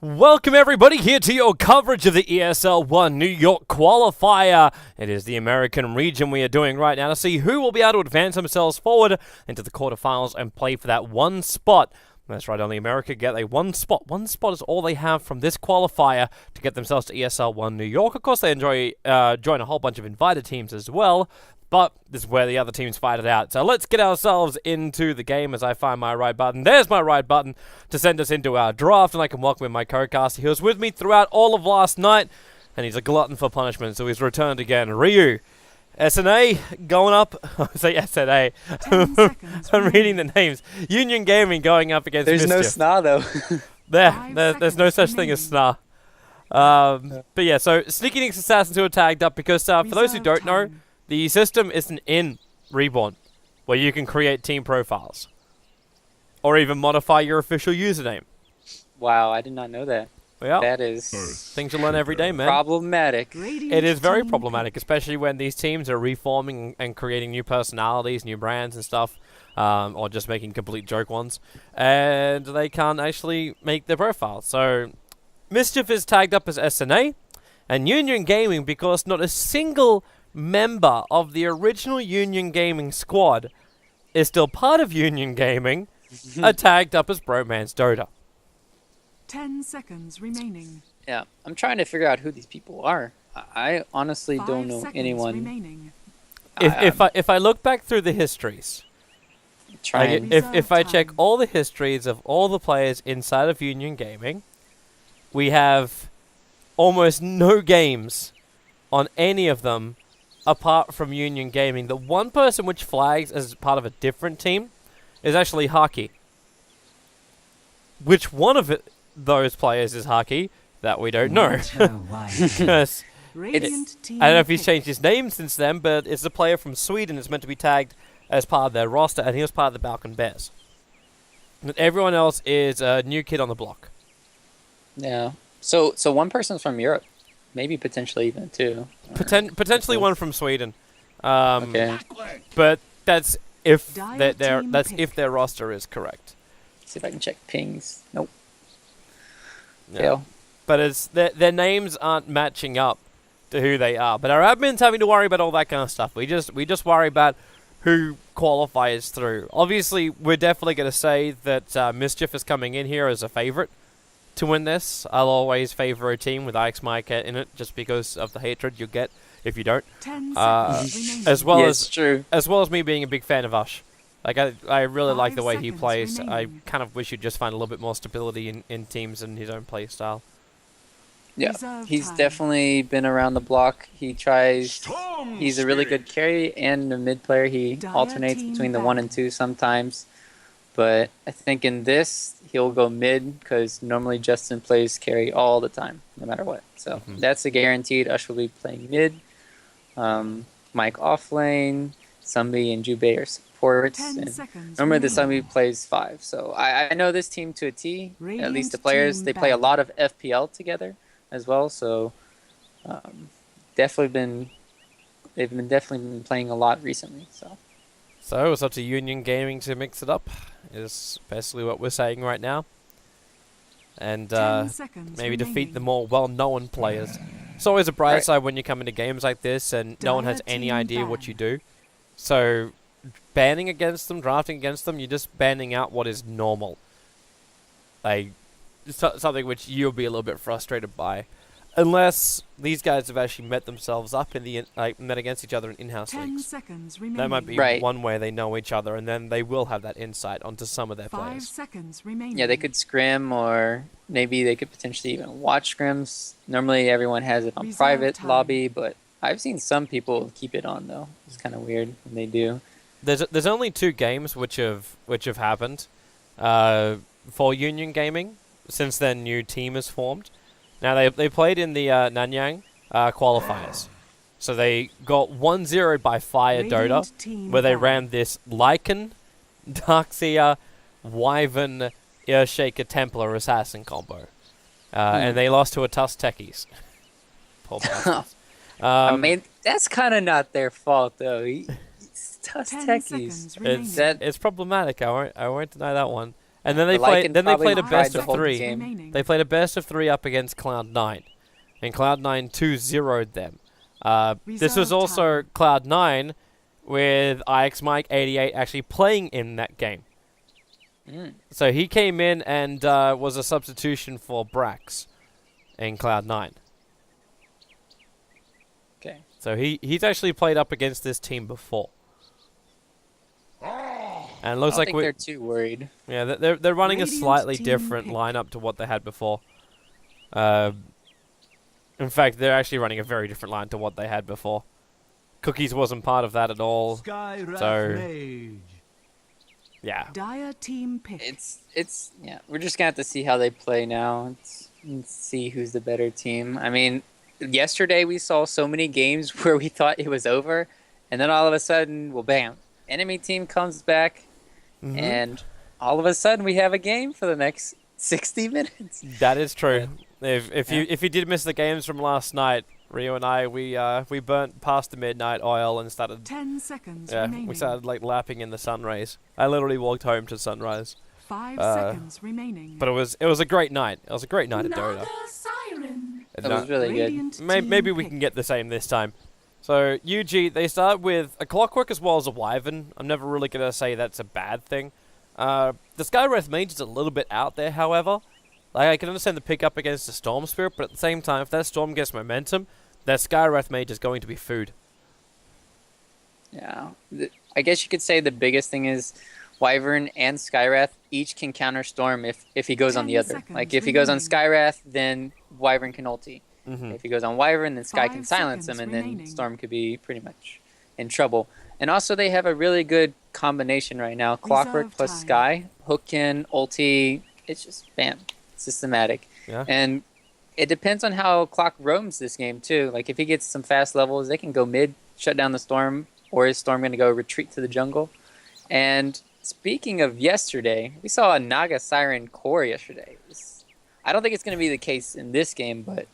Welcome everybody here to your coverage of the ESL 1 New York Qualifier. It is the American region we are doing right now to see who will be able to advance themselves forward into the quarterfinals and play for that one spot. That's right, only America get a one spot. One spot is all they have from this qualifier to get themselves to ESL 1 New York. Of course, they join a whole bunch of invited teams as well, but this is where the other teams fight it out. So let's get ourselves into the game as I find my right button. There's my right button to send us into our draft, and I can welcome in my co-caster. He was with me throughout all of last night, and he's a glutton for punishment, so he's returned again. Ryu, SNA going up. I say SNA. I'm reading the names. Union Gaming going up against There's Mischief. no SNA though. There's no such thing as SNA. But yeah, so Sneaky Nick's Assassins who are tagged up because for those who don't know, the system isn't in Reborn, where you can create team profiles, or even modify your official username. Wow, I did not know that. Well, that is things you learn every day, man. problematic. It is very problematic, especially when these teams are reforming and creating new personalities, new brands and stuff, or just making complete joke ones, and they can't actually make their profile. So, Mischief is tagged up as SNA, and Union Gaming, because not a single member of the original Union Gaming squad is still part of Union Gaming, are tagged up as Bromance Dota. 10 seconds remaining. Yeah, I'm trying to figure out who these people are. I honestly don't know 5 seconds anyone. remaining. If I look back through the histories, Trying. if I check all the histories of all the players inside of Union Gaming, we have almost no games on any of them apart from Union Gaming. The one person which flags as part of a different team is actually Haki. Which one of those players is Haki? That we don't know. Because I don't know if he's changed his name since then, but it's a player from Sweden that's meant to be tagged as part of their roster, and he was part of the Balkan Bears. And everyone else is a new kid on the block. Yeah. So one person's from Europe, maybe potentially even two. Potentially one from Sweden. Okay. But that's if their roster is correct. See if I can check pings. Nope. Yeah. Fail. But it's their names aren't matching up to who they are. But our admin's having to worry about all that kind of stuff. We just worry about who qualifies through. Obviously, we're definitely going to say that Mischief is coming in here as a favorite to win this. I'll always favor a team with Ike's Mike in it, just because of the hatred you get if you don't. 10 seconds remaining. As well as me being a big fan of Ush. Like I really like the way he 5 plays. seconds I remaining. kind of wish he'd just find a little bit more stability in teams and his own play style. Yeah, Reserve he's time. definitely been around the block. He tries. He's a really good carry and a mid player. He Dire alternates team between the back. 1 and 2 sometimes. But I think in this, he'll go mid because normally Justin plays carry all the time, no matter what. So that's a guaranteed. Ush will be playing mid. Mike off lane. Sumbi and Jubei are supports. 10 And seconds remember, the remaining. Sumbi plays 5. So I know this team to a T. At least Radiant the players. team They play a back. lot of FPL together as well. So definitely been playing a lot recently. So It's up to Union Gaming to mix it up, is basically what we're saying right now. And 10 seconds maybe defeat remaining. the more well-known players. It's always a bright Right. side when you come into games like this and no one has Dire any team idea what ban. you do. So banning against them, drafting against them, you're just banning out what is normal. Like, something which you'll be a little bit frustrated by. Unless these guys have actually met themselves up in the met against each other in in-house 10 leagues. seconds remaining. That might be Right. one way they know each other, and then they will have that insight onto some of their 5 players. seconds remaining. yeah, they could scrim, or maybe they could potentially even watch scrims. Normally, everyone has it on Reserve private time. lobby, but I've seen some people keep it on though. It's kind of weird when they do. There's only 2 games which have happened for Union Gaming since their new team is formed. Now they played in the Nanyang qualifiers, so they got 1-0 by Fire Dota, Radiant team where they back. ran this Lycan, Darkseer, Wyvern, Earshaker, Templar Assassin combo, and they lost to a Tusk Techies. Poor bastards. I mean, that's kind of not their fault though. It's tough 10 techies. seconds remaining. It's problematic. I won't deny that one. And then they The Lycan played probably a tried best to of hold the 3. game. They played a best of 3 up against Cloud9, and Cloud9 2-0'd them. This was Reserve also time. Cloud9 with IXMike88 actually playing in that game. So he came in and was a substitution for Brax in Cloud9. Okay. So he's actually played up against this team before. And it looks I don't like think they're too worried. yeah, they're running a Radiant slightly team different pick. lineup to what they had before. In fact, they're actually running a very different line to what they had before. Cookies wasn't part of that at all. So yeah, Dire team pick. It's yeah. We're just gonna have to see how they play now. Let's see who's the better team. I mean, yesterday we saw so many games where we thought it was over, and then all of a sudden, well, bam, enemy team comes back, and all of a sudden we have a game for the next 60 minutes. that is true. If you did miss the games from last night, Rio and I we burnt past the midnight oil and started 10 seconds yeah remaining. we started like lapping in the sun rays. I literally walked home to sunrise. 5 seconds remaining. But it was a great night. It was a great night at Dota. Siren. And, That was really good. Radiant maybe team we pick. can get the same this time. So UG, they start with a Clockwork as well as a Wyvern. I'm never really gonna say that's a bad thing. The Skywrath Mage is a little bit out there, however. Like I can understand the pickup against the Storm Spirit, but at the same time, if that Storm gets momentum, that Skywrath Mage is going to be food. Yeah, I guess you could say the biggest thing is Wyvern and Skywrath each can counter Storm if he goes on 10 the other. seconds Like if he goes on remaining. Skywrath, then Wyvern can ulti. If he goes on Wyvern, then Sky 5 can silence him, seconds and then remaining. Storm could be pretty much in trouble. And also, they have a really good combination right now: Clockwork Reserve plus time. Sky, Hookkin, ulti. It's just bam, systematic. Yeah. And it depends on how Clock roams this game too. Like if he gets some fast levels, they can go mid, shut down the Storm, or is Storm going to go retreat to the jungle? And speaking of yesterday, we saw a Naga Siren core yesterday. I don't think it's going to be the case in this game, but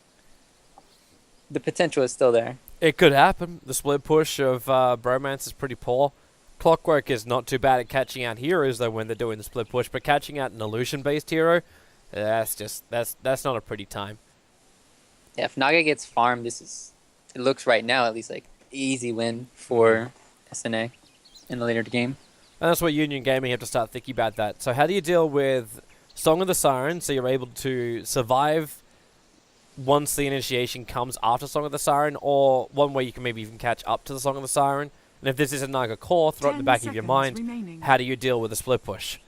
the potential is still there. It could happen. The split push of Bromance is pretty poor. Clockwork is not too bad at catching out heroes though when they're doing the split push, but catching out an illusion-based hero, that's not a pretty time. Yeah, if Naga gets farmed, it looks right now at least like easy win for SNA in the later game. And that's what Union Gaming have to start thinking about that. So how do you deal with Song of the Siren so you're able to survive once the initiation comes after Song of the Siren, or one way you can maybe even catch up to the Song of the Siren? And if this is a Naga core, throw it in the 10 back of your seconds mind, remaining. how do you deal with a split push?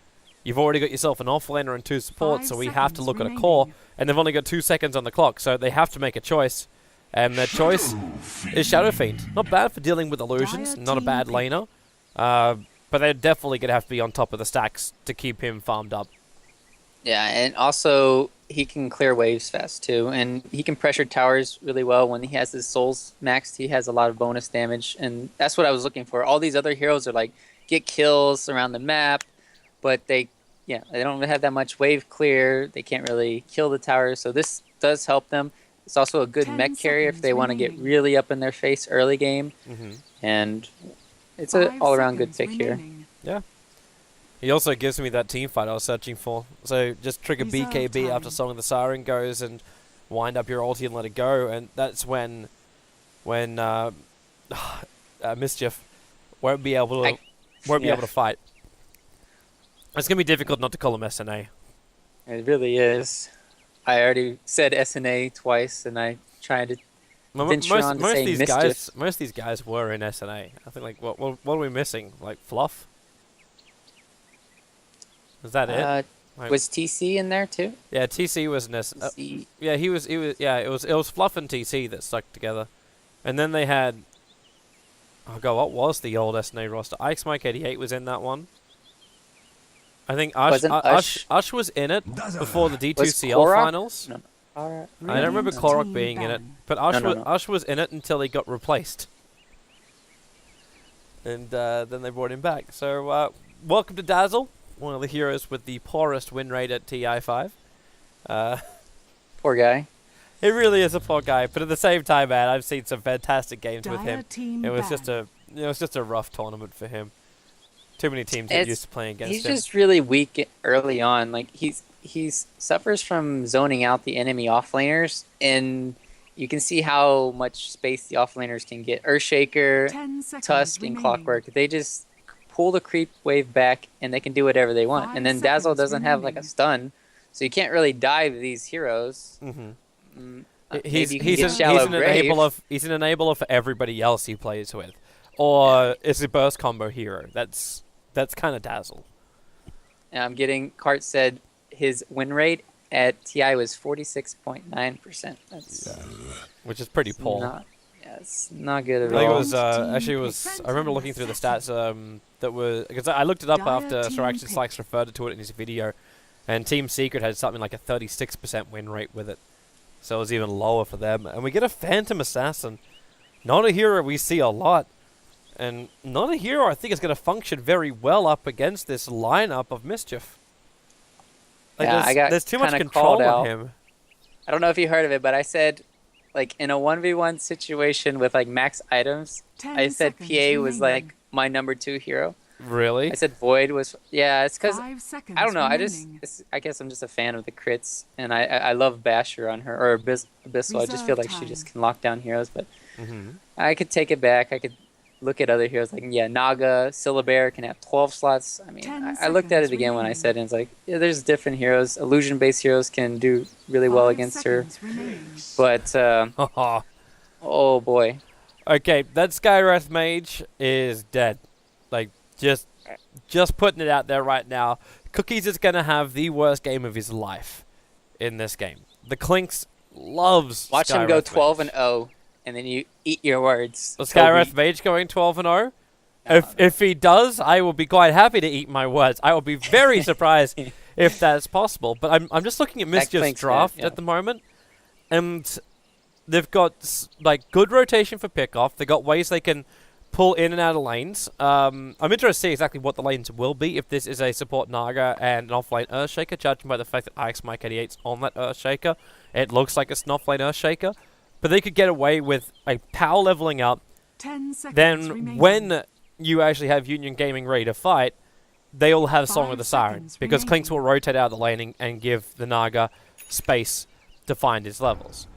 You've already got yourself an offlaner and 2 supports, 5 so we have to seconds look at a remaining. core, and they've only got 2 seconds on the clock, so they have to make a choice. And their choice is Shadow Fiend. Not bad for dealing with illusions, Dire not a team bad pick. laner. But they're definitely going to have to be on top of the stacks to keep him farmed up. Yeah, and also he can clear waves fast too, and he can pressure towers really well. When he has his souls maxed, he has a lot of bonus damage, and that's what I was looking for. All these other heroes are like get kills around the map, but they don't have that much wave clear. They can't really kill the towers, so this does help them. It's also a good 10 mech carrier if seconds they want to get remaining. really up in their face early game, and it's an 5 all-around good seconds pick here. remaining. Yeah. He also gives me that team fight I was searching for. So just trigger Reserve BKB time. after Song of the Siren goes and wind up your ulti and let it go. And that's when Mischief won't be able to Yeah. fight. It's gonna be difficult not to call him SNA. It really is. I already said SNA twice, and I tried to venture on to say Mischief. Most of these guys were in SNA. I think like what are we missing? Like Fluff? Is that it? Like- Was TC in there too? Yeah, TC was an TC. yeah, he was yeah, it was Fluff and TC that stuck together. And then they had oh god, what was the old SNA roster? IXMike88 was in that one. I think Wasn't Ush was in it before the Was D2CL Korok? finals. No. Alright. I don't remember Radiant Korok team being in it, ban. but Ush, No. Ush was in it until he got replaced. And then they brought him back. So welcome to Dazzle, one of the heroes with the poorest win rate at TI5. Poor guy. He really is a poor guy, but at the same time, man, I've seen some fantastic games with Dire him. team It was ban. just a rough tournament for him. Too many teams get used to playing against He's him. just really weak early on. Like he's suffers from zoning out the enemy offlaners, and you can see how much space the offlaners can get. Earthshaker, 10 seconds Tusk, and remaining. Clockwork, they just pull the creep wave back, and they can do whatever they want. 5 And then Dazzle seconds doesn't have like a remaining. stun, so you can't really dive these heroes. He's Maybe you can get Shallow an Grave. enabler for everybody else he plays with, or is a burst combo hero. That's kind of Dazzle. And I'm getting, Cart said his win rate at TI was 46.9%. That's Which is pretty poor. not, yeah, it's not good at I think it all. was I remember looking through the stats that were because I looked it up Dire after team Sirax pick. Sykes referred to it in his video, and Team Secret had something like a 36% win rate with it, so it was even lower for them. And we get a Phantom Assassin, not a hero we see a lot, and not a hero I think is going to function very well up against this lineup of Mischief. Like Yeah, I got there's too much kinda control called on out. him. I don't know if you heard of it, but I said, like, in a 1v1 situation with, like, max items, 10 I said seconds PA was, remaining. like, my number 2 hero. Really? I said Void was... Yeah, it's because... 5 seconds I don't know, remaining. I guess I'm just a fan of the crits, and I love Basher on her, or Abyssal. I just feel Reserve like she time. just can lock down heroes, but Mm-hmm. I could take it back. I could look at other heroes, like, yeah, Naga, Syllabear can have 12 slots. I mean, 10 I looked at it seconds again when I remaining. said it, and it's like, yeah, there's different heroes. Illusion-based heroes can do really well 5 against her, seconds remaining. but, oh boy. Okay, that Skywrath Mage is dead. Like, just putting it out there right now. Cookies is going to have the worst game of his life in this game. The Clinks loves Watch him go Skywrath 12 Mage. and 0, and then you eat your words. The Kobe. Skywrath Mage going 12 and 0? If he does, I will be quite happy to eat my words. I will be very surprised if that's possible. But I'm just looking at Mischief's Clinks, draft yeah. at the moment, and they've got like good rotation for pickoff. They got ways they can pull in and out of lanes. I'm interested to see exactly what the lanes will be. If this is a support Naga and an offlane Earthshaker, judging by the fact that IX Mike 88's on that Earthshaker, it looks like it's an offlane Earthshaker. But they could get away with a power leveling up. 10 seconds Then remaining. when you actually have Union Gaming ready to fight, they will have Song 5 of the Siren, seconds because remaining. Clinks will rotate out of the laning and give the Naga space to find his levels.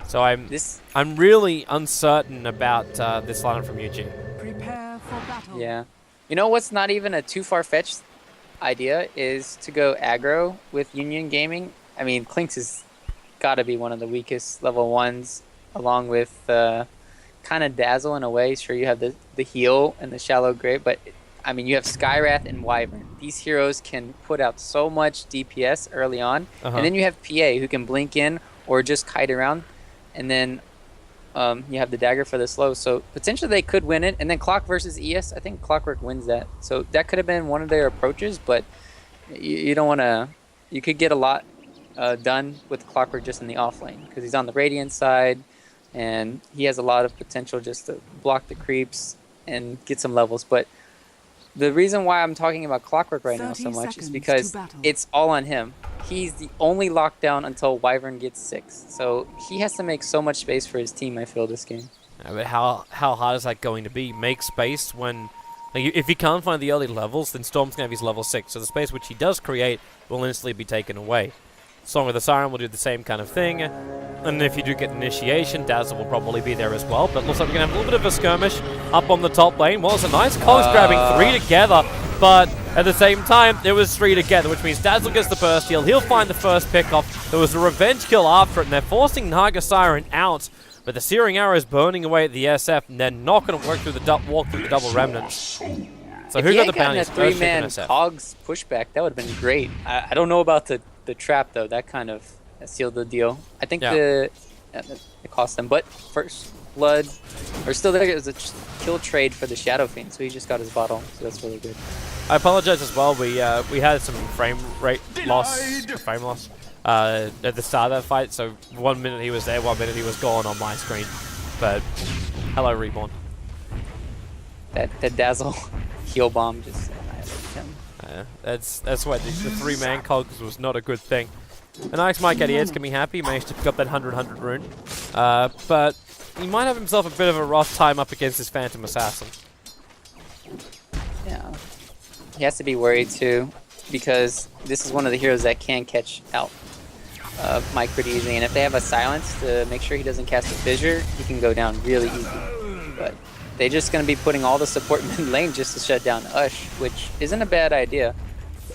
So I'm really uncertain about this lineup from Eugene. Prepare for battle. Yeah. You know what's not even a too far-fetched idea is to go aggro with Union Gaming. I mean, Clinks has got to be one of the weakest level 1s, along with kind of Dazzle in a way. Sure, you have the heal and the Shallow Grave, but I mean, you have Skywrath and Wyvern. These heroes can put out so much DPS early on, and then you have PA who can blink in or just kite around, and then you have the dagger for the slow. So potentially they could win it, and then Clock versus ES. I think Clockwork wins that. So that could have been one of their approaches, but you don't want to. You could get a lot done with Clockwork just in the off lane because he's on the Radiant side, and he has a lot of potential just to block the creeps and get some levels. But the reason why I'm talking about Clockwork right now so 30 much is seconds because to battle. it's all on him. He's the only lockdown until Wyvern gets 6. So he has to make so much space for his team, I feel, this game. Yeah, but how hard is that going to be? Make space when... Like, if he can't find the early levels, then Storm's going to have his level 6. So the space which he does create will instantly be taken away. Song of the Siren will do the same kind of thing. And if you do get initiation, Dazzle will probably be there as well. But looks like we're going to have a little bit of a skirmish up on the top lane. Well, it's a nice Cogs grabbing 3 together. But at the same time, there was 3 together, which means Dazzle gets the burst heal. He'll find the first pickoff. There was a revenge kill after it, and they're forcing Naga Siren out. But the Searing Arrow is burning away at the SF, and they're not going to walk through the double remnants. So If who he got the had gotten bounties? a Earthshaker 3-man and SF. Cogs pushback, that would have been great. I don't know about the trap, though. That kind of sealed the deal. I think it cost them. But first blood, or still there was a kill trade for the Shadow Fiend, so he just got his bottle, so that's really good. I apologize as well. We had some frame loss at the start of that fight. So 1 minute he was there, 1 minute he was gone on my screen. But hello, Reborn. That Dazzle heal bomb just annihilated him. That's why the 3-man Cogs was not a good thing. And Alex Mike 88's can be happy. He managed to pick up that 100 rune. But he might have himself a bit of a rough time up against his Phantom Assassin. Yeah. he has to be worried too, because this is one of the heroes that can catch out Mike pretty easily. And if they have a silence to make sure he doesn't cast a fissure, he can go down really easy. But they're just going to be putting all the support mid lane just to shut down Ush, which isn't a bad idea.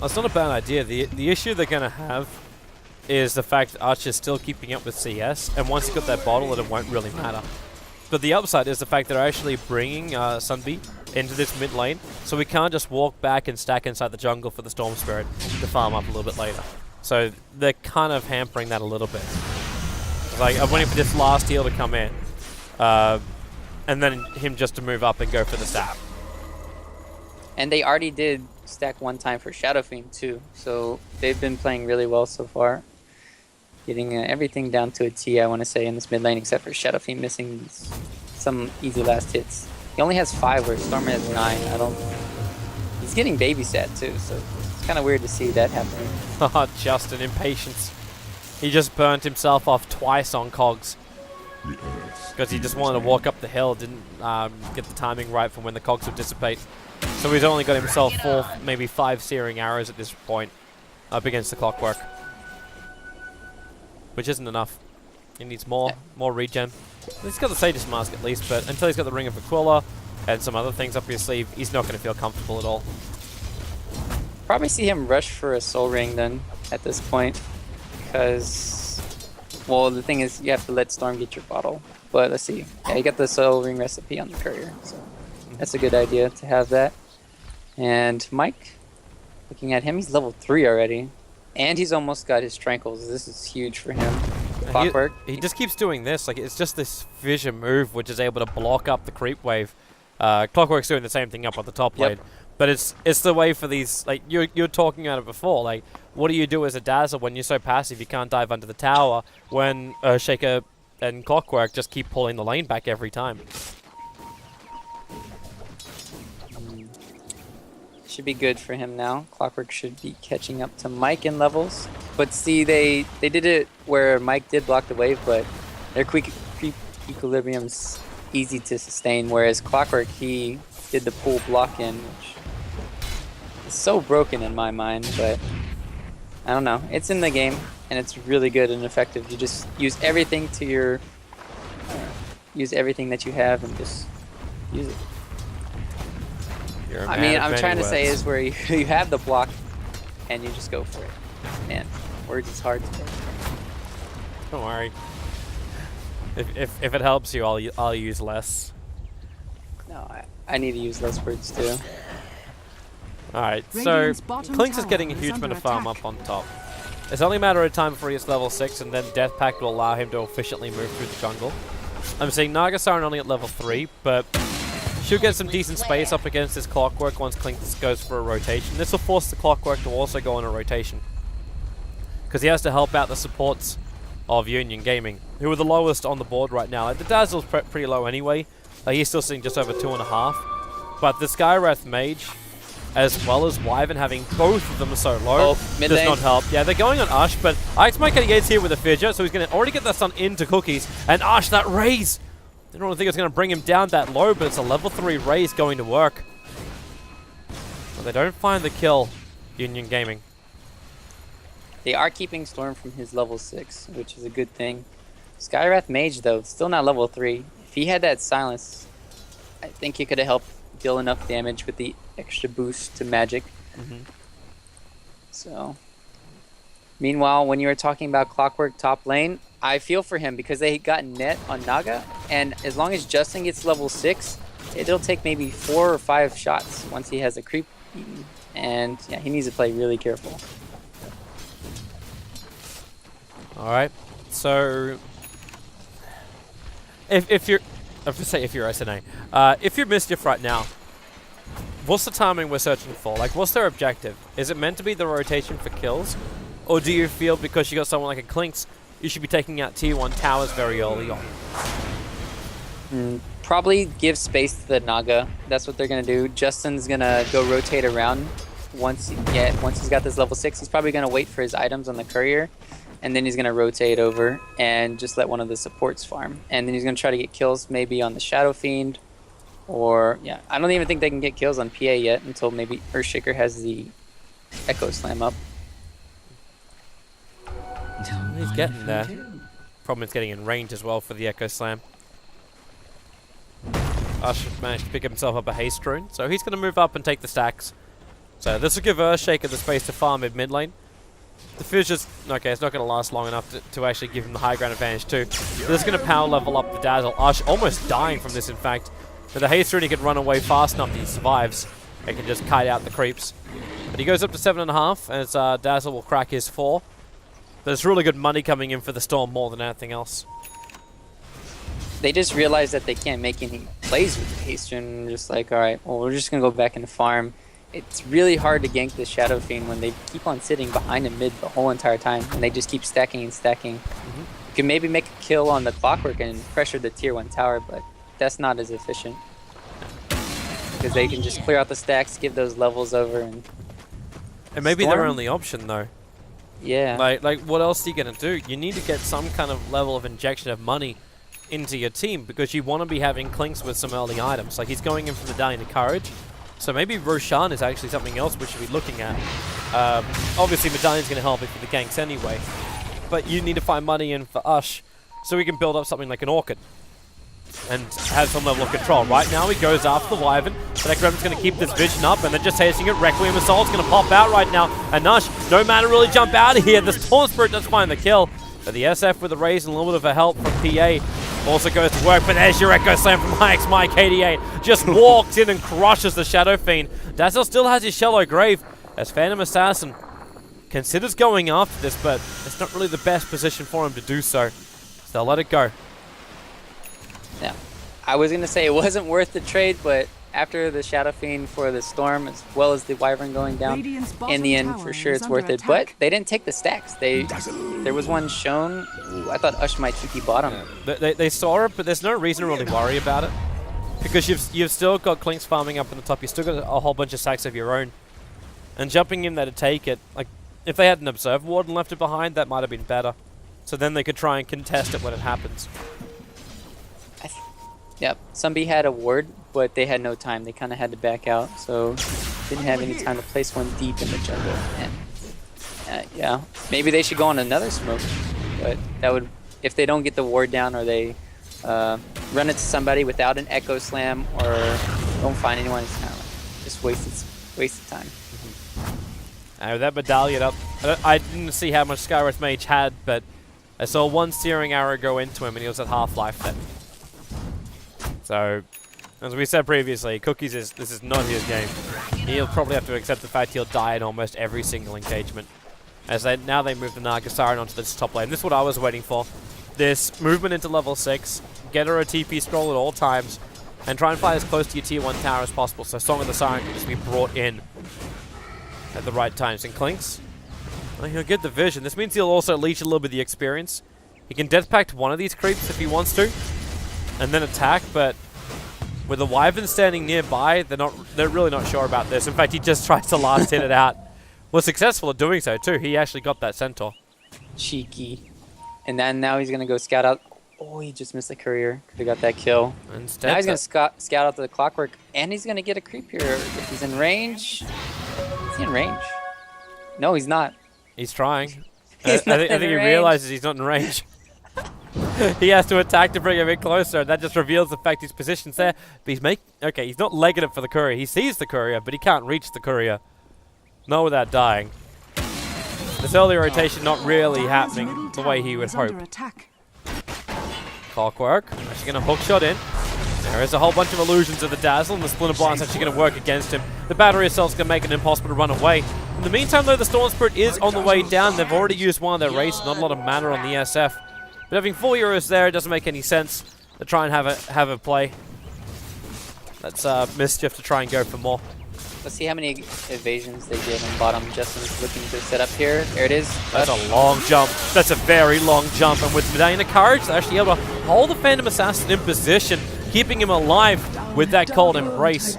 It's not a bad idea. The issue they're going to have is the fact that Ush is still keeping up with CS, and once he got that bottle, it won't really matter. But the upside is the fact they're actually bringing Sunbeam into this mid lane, so we can't just walk back and stack inside the jungle for the Storm Spirit to farm up a little bit later. So they're kind of hampering that a little bit. It's like, I'm waiting for this last heal to come in, and then him just to move up and go for the sap. And they already did stack one time for Shadow Fiend too, so they've been playing really well so far. Getting everything down to a T, I want to say, in this mid lane, except for Shadow Fiend missing some easy last hits. He only has 5, where Stormer has 9. He's getting babysat too, so it's kind of weird to see that happening. Oh, Justin, impatience. He just burnt himself off twice on cogs. Because he just wanted to walk up the hill, didn't get the timing right for when the cogs would dissipate. So he's only got himself 4, maybe 5 searing arrows at this point up against the Clockwork. Which isn't enough. He needs more regen. He's got the Sage's Mask at least, but until he's got the Ring of Aquila and some other things up his sleeve, he's not going to feel comfortable at all. Probably see him rush for a Soul Ring then at this point, because, well, the thing is you have to let Storm get your bottle. But let's see. Yeah, you got the Soul Ring recipe on the courier, so that's a good idea to have that. And Mike, looking at him, he's level 3 already. And he's almost got his Tranquils. This is huge for him. Clockwork. He just keeps doing this. Like, it's just this fissure move which is able to block up the creep wave. Clockwork's doing the same thing up on the top lane. But it's the way for these, like, you're talking about it before. Like, what do you do as a Dazzle when you're so passive you can't dive under the tower when Shaker and Clockwork just keep pulling the lane back every time? Should be good for him now. Clockwork should be catching up to Mike in levels. But see, they did it where Mike did block the wave, but their creep equilibrium's easy to sustain, whereas Clockwork, he did the pull block in, which is so broken in my mind, but I don't know. It's in the game, and it's really good and effective. You just use everything to your... use everything that you have and just use it. I mean, I'm trying to say is where you have the block and you just go for it. Man, words is hard to say. Don't worry. If it helps you, I'll use less. No, I need to use less words too. Alright, so Clinks is getting a huge amount of farm up on top. It's only a matter of time before he gets level 6, and then Death Pact will allow him to efficiently move through the jungle. I'm seeing Nagasaran only at level 3, but she'll get some decent space up against this Clockwork once Clinks goes for a rotation. This will force the Clockwork to also go on a rotation, because he has to help out the supports of Union Gaming, who are the lowest on the board right now. Like, the Dazzle's pretty low anyway. He's still sitting just over 2.5. But the Skywrath Mage, as well as Wyvern, having both of them so low, does not help. Yeah, they're going on Ush, but Ike's Mike gets here with a Fidget, so he's going to already get that stun into Cookies. And Ush, that raise! I don't think it's going to bring him down that low, but it's a level 3 raise going to work. But they don't find the kill, Union Gaming. They are keeping Storm from his level 6, which is a good thing. Skywrath Mage, though, still not level 3. If he had that silence, I think he could have helped deal enough damage with the extra boost to magic. So, meanwhile, when you were talking about Clockwork top lane, I feel for him because they got net on Naga, and as long as Justin gets level 6, it'll take maybe 4 or 5 shots once he has a creep eaten. And yeah, he needs to play really careful. Alright, so if you're SNA, if you're Mischief right now, what's the timing we're searching for? Like, what's their objective? Is it meant to be the rotation for kills? Or do you feel because you got someone like a Clinks, you should be taking out tier 1 towers very early on? Probably give space to the Naga. That's what they're going to do. Justin's going to go rotate around once he's got this level 6. He's probably going to wait for his items on the courier. And then he's going to rotate over and just let one of the supports farm. And then he's going to try to get kills maybe on the Shadow Fiend Or, yeah, I don't even think they can get kills on PA yet until maybe Earthshaker has the Echo Slam up. He's getting there. Problem is getting in range as well for the Echo Slam. Ush managed to pick himself up a haste rune, so he's going to move up and take the stacks. So this will give Earthshaker the space to farm mid lane. The Fissure's, okay, it's not going to last long enough to actually give him the high ground advantage too. So this is going to power level up the Dazzle. Ush almost dying from this, in fact. With the haste rune, he can run away fast enough that he survives. He can just kite out the creeps. But he goes up to 7.5 as Dazzle will crack his 4. There's really good money coming in for the Storm more than anything else. They just realized that they can't make any plays with the haste rune. They're just like, alright, well, we're just going to go back and farm. It's really hard to gank the Shadow Fiend when they keep on sitting behind him mid the whole entire time, and they just keep stacking and stacking. You can maybe make a kill on the Clockwork and pressure the tier 1 tower, but that's not as efficient. Because they can just clear out the stacks, give those levels over, and... It may be Storm? their only option though. Yeah. Like what else are you going to do? You need to get some kind of level of injection of money into your team because you want to be having Clinks with some early items. Like he's going in for Medallion of Courage. So maybe Roshan is actually something else we should be looking at. Obviously Medallion's going to help it for the ganks anyway. But you need to find money in for Ush so we can build up something like an Orchid. And have some level of control. Right now he goes after the Wyvern. But Ekram's going to keep this vision up and they're just chasing it. Requiem Assault's going to pop out right now. And Ush, no man to really jump out of here. The Storm Spirit does find the kill. But the SF with the raise and a little bit of a help from PA also goes to work. But there's your Echo Slam from Hikes Mike 88. Just walks in and crushes the Shadow Fiend. Dazzle still has his Shallow Grave as Phantom Assassin considers going after this, but it's not really the best position for him to do so. So they'll let it go. Yeah. I was going to say it wasn't worth the trade, but after the Shadow Fiend for the Storm, as well as the Wyvern going down, in the end, for sure it's worth it. But they didn't take the stacks. There was one shown. Ooh, I thought Ush might TP bottom. They saw it, but there's no reason to really worry about it. Because you've still got Clinks farming up on the top. You've still got a whole bunch of stacks of your own. And jumping in there to take it, like, if they had an Observe Ward and left it behind, that might have been better. So then they could try and contest it when it happens. Yep, Sunby had a ward, but they had no time. They kind of had to back out, so didn't have any time to place one deep in the jungle. And yeah, maybe they should go on another smoke, but that would, if they don't get the ward down or they run it to somebody without an Echo Slam or don't find anyone, it's kind of like just wasted time. With that medallion up, I didn't see how much Skywrath Mage had, but I saw one searing arrow go into him and he was at half-life then. So, as we said previously, Cookies this is not his game. He'll probably have to accept the fact he'll die in almost every single engagement. As now they move the Nargasaran onto this top lane. This is what I was waiting for. This movement into level 6, get her a TP scroll at all times, and try and fly as close to your tier 1 tower as possible so Song of the Siren can just be brought in at the right times. And Clinks, well, he'll get the vision. This means he'll also leech a little bit of the experience. He can Death Pact one of these creeps if he wants to, and then attack, but with the Wyvern standing nearby, they're really not sure about this. In fact, he just tries to last hit it out. Was successful at doing so too. He actually got that Centaur. Cheeky. And then now he's going to go scout out. Oh, he just missed the courier. Could have got that kill. Instead, now he's going to scout out to the Clockwork, and he's going to get a creep here. If he's in range. Is he in range? No, he's not. He's trying. I think he realizes he's not in range. He has to attack to bring him in closer, and that just reveals the fact his position's there. But he's not legging it for the courier. He sees the courier, but he can't reach the courier. Not without dying. This early rotation not really happening the way he would hope. Clockwork, actually going to hook shot in. There is a whole bunch of illusions of the Dazzle, and the Splinter Blind's actually going to work against him. The battery itself is going to make it impossible to run away. In the meantime, though, the Storm Spirit is on the way down. They've already used one of their races, not a lot of mana on the SF. But having 4 heroes there, it doesn't make any sense to try and have a play. That's Mischief to try and go for more. Let's see how many evasions they get on bottom. Justin's looking to set up here. There it is. That's a long jump. That's a very long jump. And with Medallion of Courage, they're actually able to hold the Phantom Assassin in position, keeping him alive with that Cold Embrace.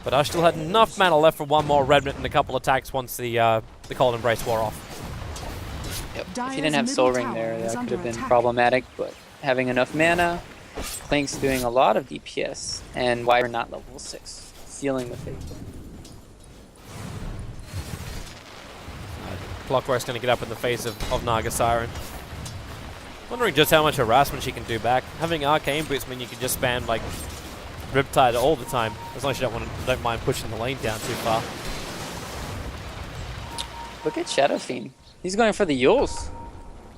But Ush still had enough mana left for one more Remnant and a couple attacks once the Cold Embrace wore off. Yep. If he didn't have Soul Ring there, that could have been problematic, but having enough mana, Klink's doing a lot of DPS, and Wyvern not level 6, sealing the fate. Clockwork's going to get up in the face of Naga Siren. Wondering just how much harassment she can do back. Having arcane boots mean you can just spam like Riptide all the time, as long as you don't mind pushing the lane down too far. Look at Shadow Fiend. He's going for the Yules.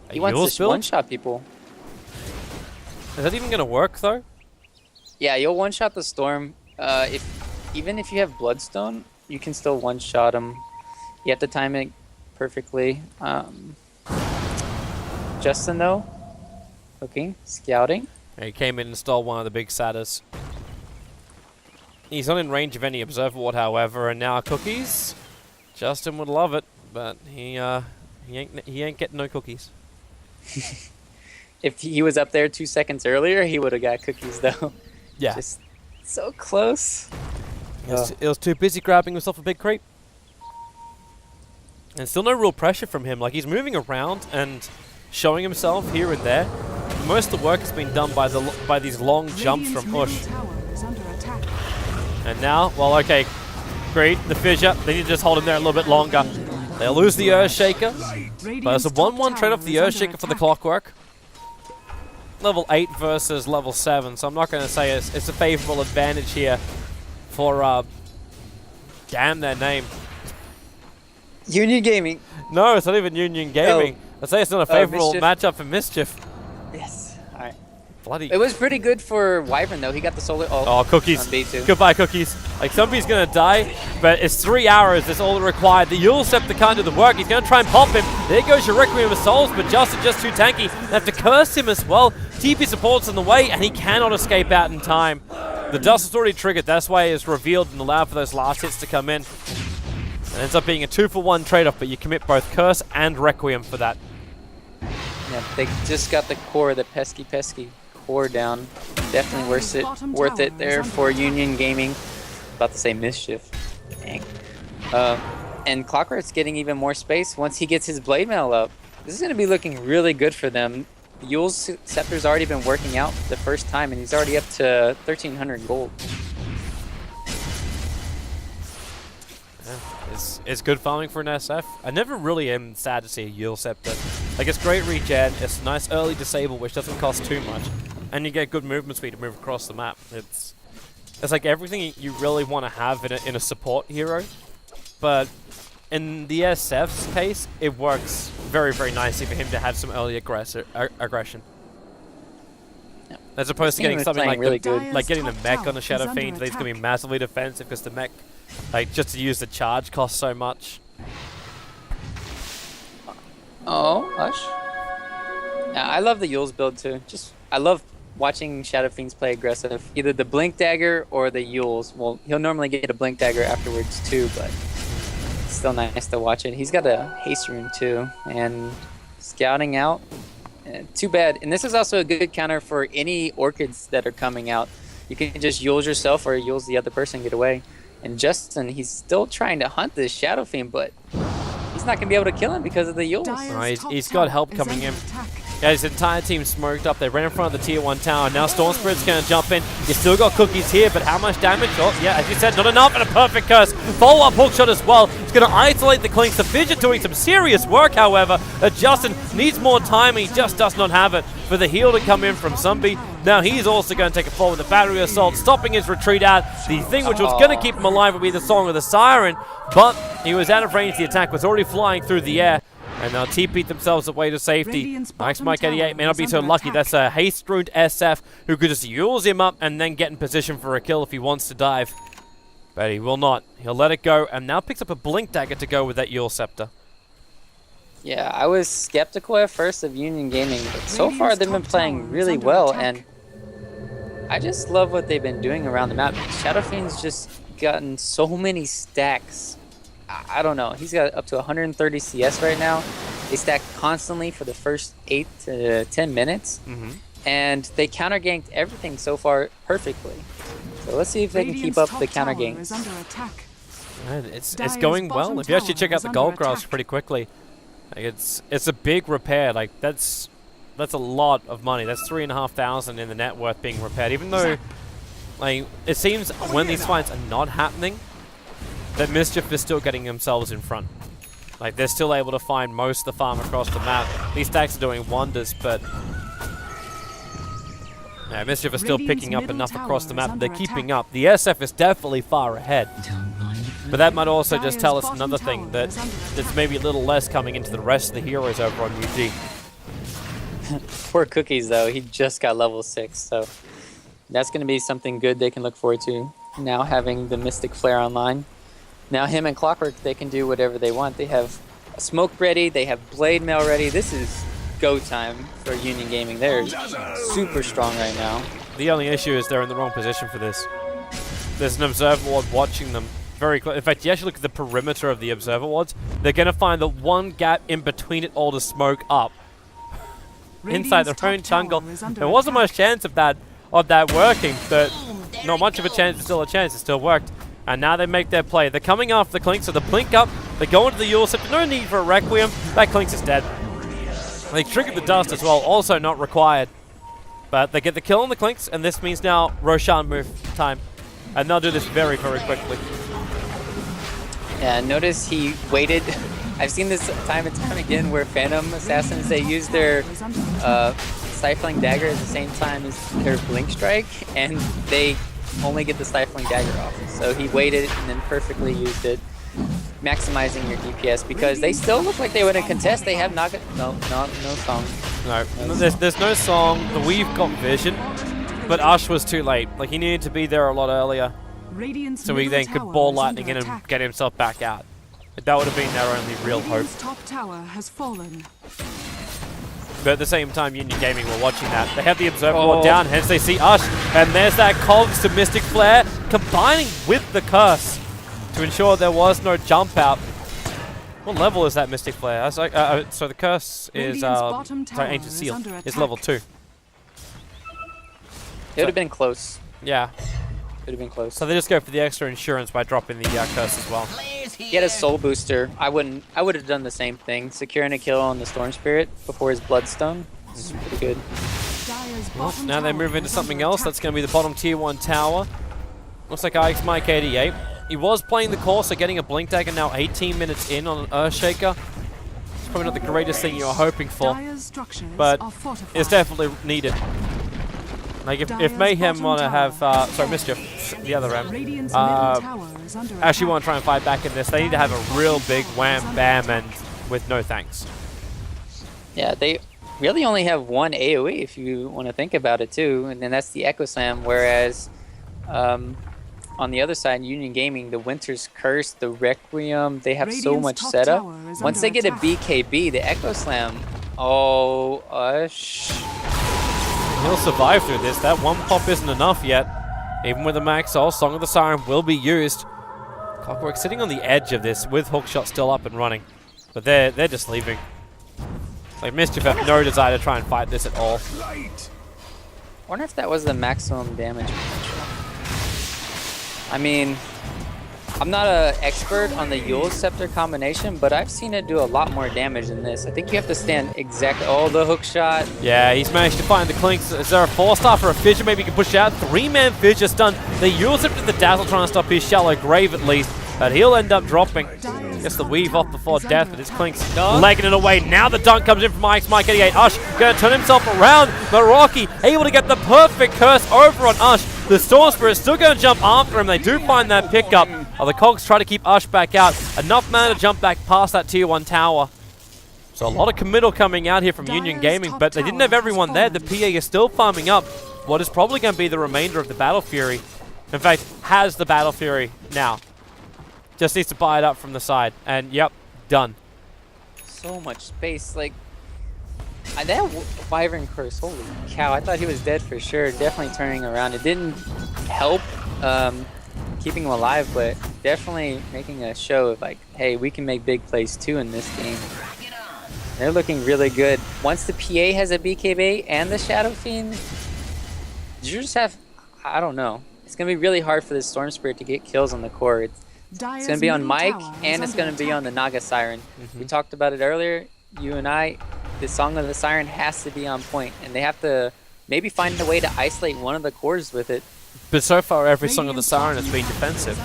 He wants Yules to build? one-shot people. Is that even going to work though? Yeah, you'll one-shot the Storm. Even if you have Bloodstone, you can still one-shot him. You have to time it perfectly. Justin though, looking, scouting. He came in and stole one of the big satyrs. He's not in range of any Observer Ward, however, and now cookies. Justin would love it, but he ain't getting no cookies. If he was up there 2 seconds earlier, he would have got cookies though. Yeah. Just so close. He was too busy grabbing himself a big creep. And still no real pressure from him. Like, he's moving around and showing himself here and there. Most of the work has been done by these long jumps from Ush. And now, well, okay, Greed, the fissure, they need to just hold him there a little bit longer. They'll lose the Earthshaker, but it's a 1-1 trade off the Earthshaker for the Clockwork. Level 8 versus level 7, so I'm not going to say it's a favorable advantage here for, damn their name. Union Gaming. No, it's not even Union Gaming. I'd say it's not a favorable matchup for Mischief. Yes. All right. Bloody. It was pretty good for Wyvern though. He got the solar. Oh, cookies. On B2. Goodbye, cookies. Like, somebody's going to die, but it's 3 arrows. That's all required. The Yule Scepter can't do the work. He's going to try and pop him. There goes your Requiem of Souls, but Justin just too tanky. They have to curse him as well. TP support's in the way, and he cannot escape out in time. The dust is already triggered. That's why it's revealed and allowed for those last hits to come in. It ends up being a 2-for-1 trade-off, but you commit both Curse and Requiem for that. Yeah, they just got the core, the pesky core down. Definitely worth it there for Union Gaming. About to say Mischief. Dang. And Clockwork's getting even more space once he gets his Blade Mail up. This is going to be looking really good for them. Yule's Scepter's already been working out the first time, and he's already up to 1,300 gold. It's good farming for an SF. I never really am sad to see a Yule Scepter. Like, it's great regen, it's nice early disable, which doesn't cost too much, and you get good movement speed to move across the map. It's like everything you really want to have in a support hero, but in the SF's case, it works very, very nicely for him to have some early aggression. Yep. As opposed to getting something like really like getting the mech on the Shadow Fiend, that's going to be massively defensive because the mech, like, just to use the charge costs so much. Oh, Hush. Yeah, I love the Yule's build too. I love watching Shadow Fiends play aggressive. Either the Blink Dagger or the Yule's. Well, he'll normally get a Blink Dagger afterwards too, but it's still nice to watch it. He's got a haste rune too, and scouting out. Too bad. And this is also a good counter for any Orchids that are coming out. You can just Yule's yourself or Yule's the other person, get away. And Justin, he's still trying to hunt this Shadow Fiend, but he's not going to be able to kill him because of the Yules. He's got help coming in. Yeah, his entire team smoked up. They ran in front of the tier 1 tower. Now Storm Spirit's going to jump in. You still got cookies here, but how much damage? Oh, yeah, as you said, not enough, and a perfect curse. Follow-up hookshot as well. He's going to isolate the Clinks. The Fidget doing some serious work, however. Justin needs more time, and he just does not have it for the heal to come in from Zumbi. Now he's also going to take a fall with the Battery Assault, stopping his retreat out. The thing which was going to keep him alive would be the Song of the Siren, but he was out of range. The attack was already flying through the air. And now TP'd themselves away to safety. Max Mike 88 may not be so lucky. That's a haste-runed SF who could just use him up and then get in position for a kill if he wants to dive. But he will not. He'll let it go and now picks up a Blink Dagger to go with that Yule Scepter. Yeah, I was skeptical at first of Union Gaming, but so far they've been playing really well, and I just love what they've been doing around the map. Shadow Fiend's just gotten so many stacks. I don't know. He's got up to 130 CS right now. They stack constantly for the first 8 to 10 minutes. And they counter-ganked everything so far perfectly. So let's see if they can keep up the counter-ganks. It's going well. If you actually check out the gold graphs pretty quickly, like it's a big repair. Like, that's that's a lot of money. That's 3,500 in the net worth being repaired. Even though, like, it seems when these fights are not happening, that Mischief is still getting themselves in front. Like, they're still able to find most of the farm across the map. These stacks are doing wonders, but yeah, Mischief is still picking up enough across the map. They're keeping up. The SF is definitely far ahead. But that might also just tell us another thing, that it's maybe a little less coming into the rest of the heroes over on UG. Poor Cookies, though. He just got level 6, so that's going to be something good they can look forward to. Now having the Mystic Flare online. Now him and Clockwork, they can do whatever they want. They have a Smoke ready. They have Blade Mail ready. This is go time for Union Gaming. They're super strong right now. The only issue is they're in the wrong position for this. There's an Observer Ward watching them very close. In fact, you actually look at the perimeter of the Observer Wards. They're going to find the one gap in between it all to smoke up. Inside their own jungle. There wasn't much chance of that working, but not much of a chance. It's still a chance. It still worked. And now they make their play. They're coming after the Clink, so the blink up. They go into the Yule Scepter. No need for a Requiem. That Clinks is dead. They triggered the Dust as well. Also not required. But they get the kill on the Clinks, and this means now Roshan move time. And they'll do this very, very quickly. Yeah, notice he waited. I've seen this time and time again where Phantom Assassins, they use their Stifling Dagger at the same time as their Blink Strike, and they only get the Stifling Dagger off. So he waited and then perfectly used it, maximizing your DPS, because they still look like they would contest. They have no song. No, there's no song. The Weave got vision, but Ush was too late. Like, he needed to be there a lot earlier, so he then could ball lightning in and get himself back out. That would have been their only real hope. Top tower has fallen. But at the same time, Union Gaming were watching that. They have the Observer Ward down, hence they see Ush, and there's that Cogs to Mystic Flare, combining with the Curse to ensure there was no jump out. What level is that Mystic Flare? I was like, so the Curse is, sorry, Ancient Seal is level 2. It would have been close. Yeah. Would have been close. So they just go for the extra insurance by dropping the Curse as well. He had a Soul Booster. I would have done the same thing. Securing a kill on the Storm Spirit before his Bloodstone. This is pretty good. Well, now they move into something else. That's going to be the bottom tier 1 tower. Looks like Ike's Mike 88. He was playing the core, so getting a Blink Dagger now 18 minutes in on an Earthshaker. It's probably not the greatest thing you were hoping for, but it's definitely needed. Like, if Mayhem want to have, sorry, Mischief, the other M, actually want to try and fight back in this, they need to have a real big wham bam and with no thanks. Yeah, they really only have one AoE if you want to think about it too, and then that's the Echo Slam, whereas on the other side, Union Gaming, the Winter's Curse, the Requiem, they have so much setup. Once they get a BKB, the Echo Slam, oh, Ush. He'll survive through this. That one pop isn't enough yet. Even with a max ult, Song of the Siren will be used. Clockwork sitting on the edge of this with Hookshot still up and running. But they're just leaving. Like, Mischief have no desire to try and fight this at all. I wonder if that was the maximum damage potential. I mean, I'm not an expert on the Yule Scepter combination, but I've seen it do a lot more damage than this. I think you have to stand exactly... Oh, the hook shot. Yeah, he's managed to find the Clinks. Is there a 4-star for a Fissure? Maybe he can push out. 3-man Fissure stun. The Yule Scepter to the Dazzle trying to stop his Shallow Grave at least, but he'll end up dropping. Gets the weave off before death, but his Clink's legging it away. Now the dunk comes in from Ike's Mike 88. Ush going to turn himself around, but Rocky able to get the perfect curse over on Ush. The Storm Spirit's still going to jump after him. They do find that pickup. The Cogs try to keep Ush back out. Enough mana to jump back past that tier 1 tower. So a lot of committal coming out here from Union Gaming, but they didn't have everyone there. The PA is still farming up what is probably going to be the remainder of the Battle Fury. In fact, has the Battle Fury now. Just needs to buy it up from the side. And yep, done. So much space. Like, that Wyvern Curse, holy cow. I thought he was dead for sure. Definitely turning around. It didn't help keeping him alive, but definitely making a show of like, hey, we can make big plays too in this game. They're looking really good. Once the PA has a BKB and the Shadow Fiend, you just have, I don't know. It's going to be really hard for the Storm Spirit to get kills on the core. It's going to be on Mike, and it's going to be on the Naga Siren. We talked about it earlier, you and I. the Song of the Siren has to be on point, and they have to maybe find a way to isolate one of the cores with it. But so far, every Song of the Siren has been defensive.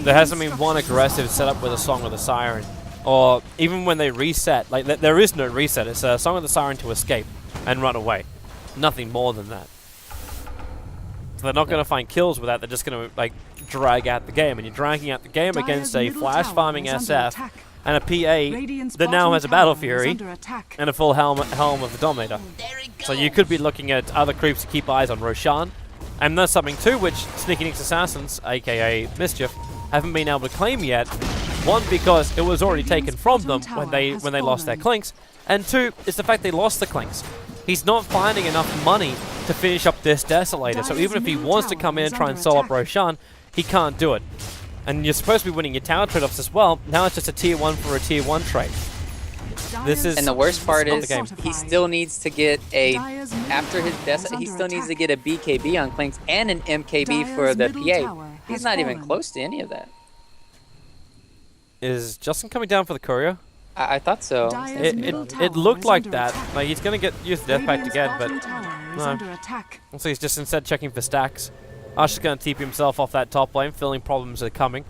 There hasn't been one aggressive setup with a Song of the Siren. Or even when they reset, like there is no reset. It's a Song of the Siren to escape and run away. Nothing more than that. So they're not going to find kills with that. They're just going to like drag out the game. And you're dragging out the game against a flash farming SF and a PA that now has a Battle Fury and a full helm of the Dominator. So you could be looking at other creeps to keep eyes on Roshan. And there's something too which Sneaky Nick's Assassins, aka Mischief, haven't been able to claim yet. One, because it was already taken from them when they lost their Clinks, and two, is the fact they lost the Clinks. He's not finding enough money to finish up this Desolator, so even if he wants to come in and try and solo up Roshan, he can't do it. And you're supposed to be winning your tower trade-offs as well. Now it's just a tier 1 for a tier 1 trade. This is, and the worst part is game. he still needs to get a, after his he still needs to get a BKB on Clinks and an MKB for the PA. He's not even close to any of that. Is Justin coming down for the courier? I thought so. It looked like that. Like he's gonna use the death pact again, but no. So he's just instead checking for stacks. Usher's gonna TP himself off that top lane, feeling problems are coming,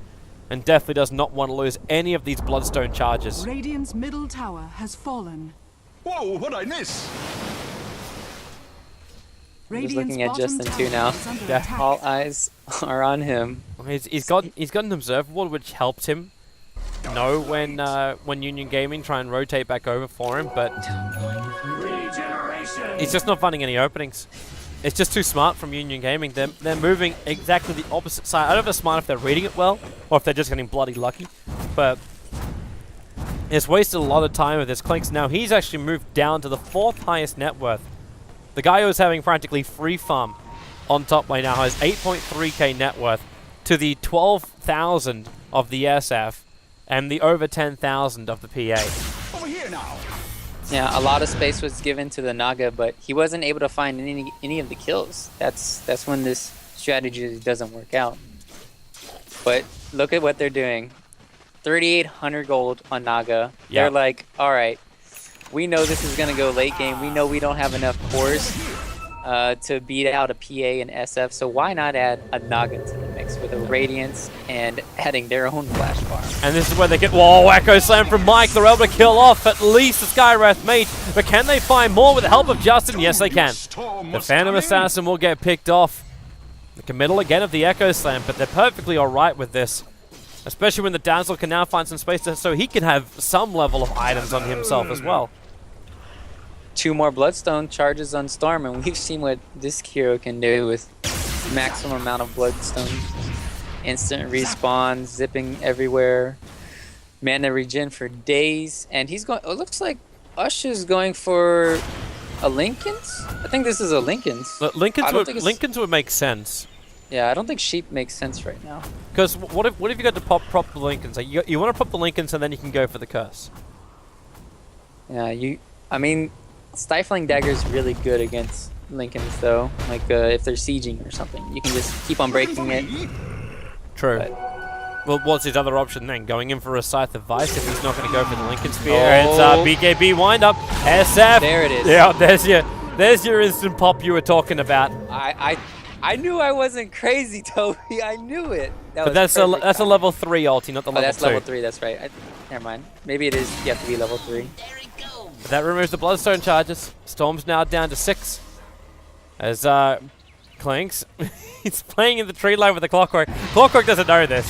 and definitely does not want to lose any of these Bloodstone charges. Radiant's middle tower has fallen. Whoa, what'd I miss? I'm just looking at Justin too now. Yeah. All eyes are on him. He's got an observable which helps him know when Union Gaming try and rotate back over for him, but he's just not finding any openings. It's just too smart from Union Gaming. They're moving exactly the opposite side. I don't know if they're smart if they're reading it well or if they're just getting bloody lucky, but it's wasted a lot of time with this Clinks. Now he's actually moved down to the 4th highest net worth. The guy who was having practically free farm on top lane now has 8.3k net worth to the 12,000 of the SF and the over 10,000 of the PA. Over here now. Yeah, a lot of space was given to the Naga, but he wasn't able to find any of the kills. That's when this strategy doesn't work out. But look at what they're doing. 3,800 gold on Naga. Yeah. They're like, all right, we know this is going to go late game. We know we don't have enough cores to beat out a PA and SF, so why not add a Naga to the mix with a Radiance and adding their own flash farm? And this is where they get, whoa, Echo Slam from Mike. They're able to kill off at least the Skywrath Mage, but can they find more with the help of Justin? Yes, they can. The Phantom Assassin will get picked off. The committal again of the Echo Slam, but they're perfectly alright with this. Especially when the Dazzle can now find some space so he can have some level of items on himself as well. 2 more Bloodstone charges on Storm, and we've seen what this hero can do with maximum amount of Bloodstone. Instant respawn, zipping everywhere, mana regen for days, and he's going. It looks like Usher's going for a Linken's. I think this is a Linken's. Linken's would make sense. Yeah, I don't think Sheep makes sense right now. Because what if you got to prop the Linken's? Like you want to prop the Linken's and then you can go for the curse. Yeah, I mean, Stifling Dagger is really good against Linken's though. Like if they're sieging or something, you can just keep on breaking it. True. But well, what's his other option then? Going in for a Scythe of Vice if he's not going to go for the Linken Spear. It's BKB wind up. SF. There it is. Yeah, there's your instant pop you were talking about. I knew I wasn't crazy, Toby. I knew it. But that's a level 3 ulti, not the level 2. That's level 3. That's right. Never mind. Maybe it is. You have to be level 3. But that removes the Bloodstone charges. Storm's now down to 6. As Clinks, he's playing in the tree line with the Clockwork. Clockwork doesn't know this.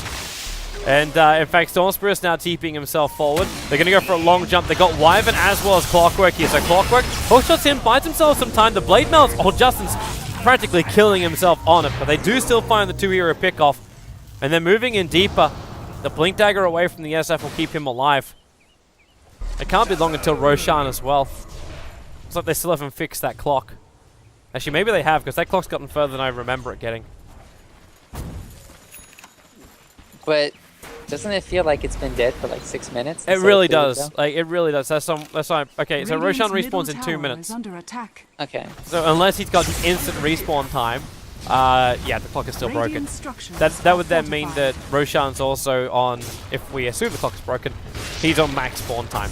And in fact, Storm Spirit's now TPing himself forward. They're going to go for a long jump. They got Wyvern as well as Clockwork here. So Clockwork hookshots in, buys himself some time. The Blade melts. Oh, Justin's practically killing himself on it. But they do still find the 2-hero pickoff. And they're moving in deeper. The Blink Dagger away from the SF will keep him alive. It can't be long until Roshan as well. Looks like they still haven't fixed that clock. Actually, maybe they have, because that clock's gotten further than I remember it getting. But doesn't it feel like it's been dead for like 6 minutes? It really does. Like, it really does. That's why. Okay, so Roshan respawns in 2 minutes. Okay. So unless he's got an instant respawn time, yeah, the clock is still broken. That would then mean that Roshan's also on, if we assume the clock is broken, he's on max spawn time.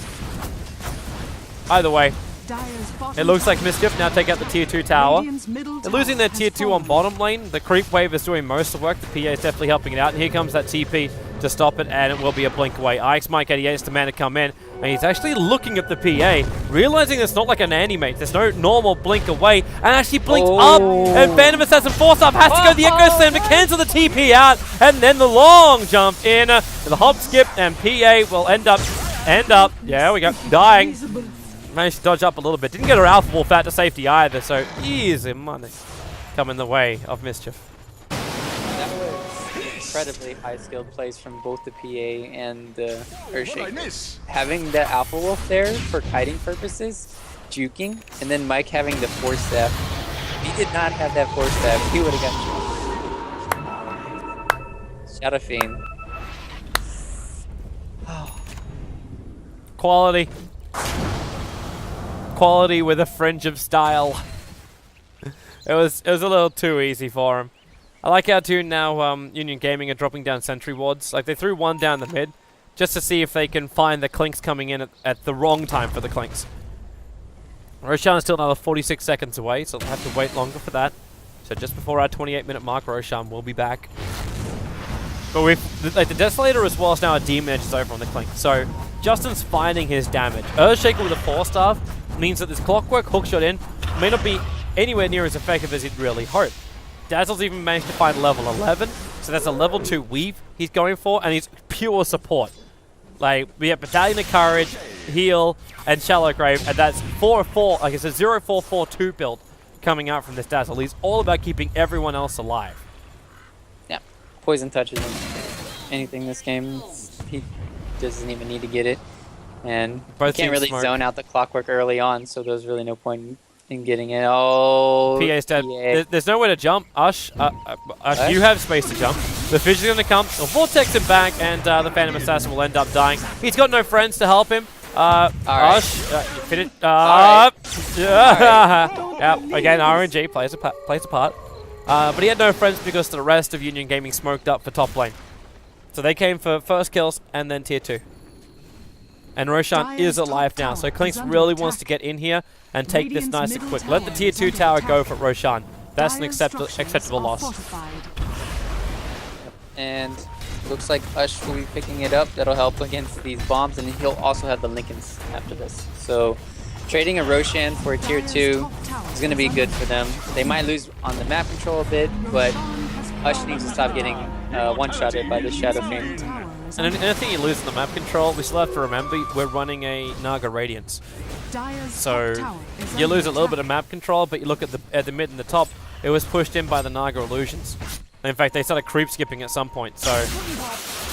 Either way, Dire's bottom it looks like tower Mischief now take out the tier 2 tower. Radiant's middle They're tower losing their has tier 2 on fallen. bottom lane. The creep wave is doing most of the work. The PA is definitely helping it out. And here comes that TP to stop it, and it will be a blink away. IX Mike 88 is the man to come in, and he's actually looking at the PA, realizing it's not like an animate. There's no normal blink away, and actually blinks up, and Phantom Assassin force up has to go the Echo Slam to cancel the TP out, and then the long jump in, the hop skip, and PA will end up, yeah, we go, dying. Managed to dodge up a little bit. Didn't get her Alpha Wolf out to safety either, so easy money come in the way of Mischief. That was incredibly high skilled plays from both the PA and the What I Earthshake. miss? Having the Alpha Wolf there for kiting purposes, juking, and then Mike having the Force Staff. If he did not have that Force Staff, he would have got juked. Shadow Fiend. Quality. Quality with a fringe of style. It was a little too easy for him. I like how too now Union Gaming are dropping down sentry wards. Like they threw one down the mid just to see if they can find the Clinks coming in at the wrong time for the Clinks. Roshan is still another 46 seconds away, so they'll have to wait longer for that. So just before our 28-minute mark, Roshan will be back. But with like the Desolator as well as now a Demon Edge is over on the Clink. So Justin's finding his damage. Earthshaker with a 4-star means that this Clockwork hookshot in may not be anywhere near as effective as he'd really hope. Dazzle's even managed to find level 11, so that's a level 2 weave he's going for, and he's pure support. Like, we have Battalion of Courage, Heal, and Shallow Grave, and that's 4-4, like it's a 0-4-4-2 build coming out from this Dazzle. He's all about keeping everyone else alive. Yeah, Poison touches him. Anything this game, he doesn't even need to get it. And Both you can't teams really smoke. zone out the Clockwork early on, so there's really no point in getting it. Oh, PA's dead. PA. There's nowhere to jump. Ush, you have space to jump. The Fish is going to come. The Vortex him back, and the Phantom Assassin will end up dying. He's got no friends to help him. Ush, finish. Alright. Yeah, again, RNG plays a part. But he had no friends because the rest of Union Gaming smoked up for top lane. So they came for first kills and then tier 2. And Roshan is alive now, so Clinks really wants to get in here and take this nice and quick. Let the tier 2 tower go for Roshan. That's an acceptable loss. And looks like Ush will be picking it up. That'll help against these bombs, and he'll also have the Lincolns after this. So trading a Roshan for a tier 2 is going to be good for them. They might lose on the map control a bit, but Ush needs to stop getting one-shotted by the Shadow Fiend. And anything you lose in the map control, we still have to remember we're running a Naga Radiance. So you lose a little bit of map control, but you look at the mid and the top, it was pushed in by the Naga Illusions. And in fact, they started creep skipping at some point, so it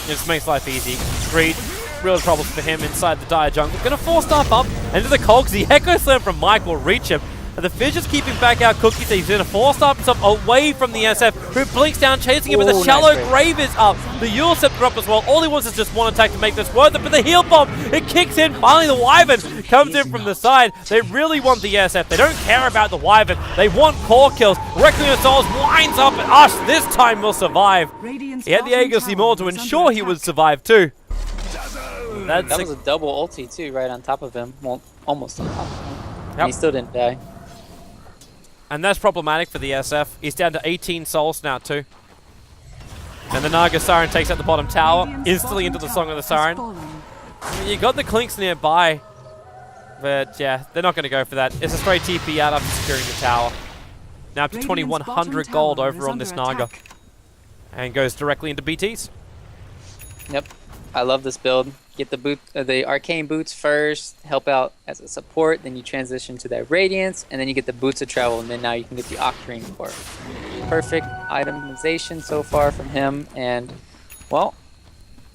just makes life easy. Greed, real troubles for him inside the Dire Jungle. Gonna force stuff up into the Cogs. The Echo Slam from Mike will reach him. And the Fish is keeping back our cookies. He's going to force up himself away from the SF, who blinks down, chasing him, but the Ooh, Shallow nice Grave is up. The Yule Scepter up as well. All he wants is just one attack to make this worth it, but the Heal Bomb, it kicks in. Finally, the Wyvern comes in from the side. They really want the SF. They don't care about the Wyvern. They want core kills. Reckoning of Souls winds up, and Ush this time will survive. He had the Aegis more to ensure he would survive too. That was a double ulti too, right on top of him. Well, almost on top of him. And he still didn't die. And that's problematic for the SF. He's down to 18 souls now too. And the Naga Siren takes out the bottom tower, instantly into the Song of the Siren. I mean, you got the Clinks nearby, but yeah, they're not going to go for that. It's a straight TP out after securing the tower. Now up to 2100 gold over on this Naga. And goes directly into BTs. Yep, I love this build. Get the arcane boots first, help out as a support, then you transition to that radiance, and then you get the boots of travel, and then now you can get the Octarine core. Perfect itemization so far from him, and well,